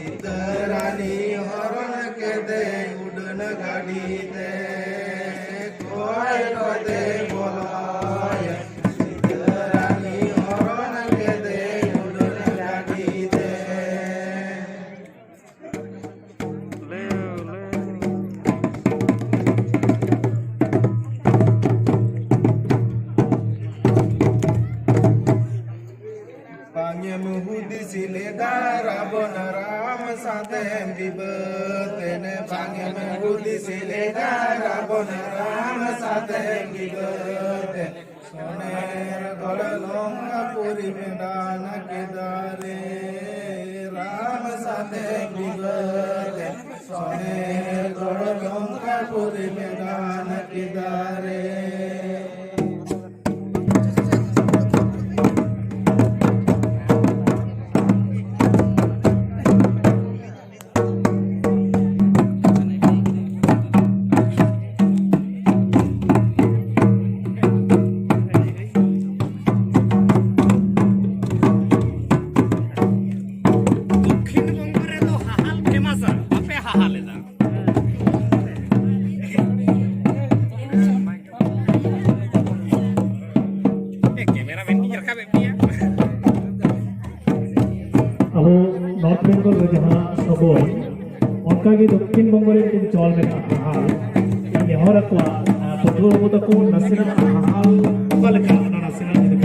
सीतारानी हरण के दे उड़न गाड़ी दे कोई कदे बोलाय सीतारानी हरण के दे उड़न गाड़ी दे Pange muhudi sileda rabon ram satem dibetene pange muhudi sileda rabon ram satem dibete soner golong puri medana kedare ram satem dibete soner golong puri medana kedare अब नॉर्थ बेंगल जहाँ सबल उनका दक्षिण बंगल चल में हाल नेहर को पटुआ को नसेना हाल नासेना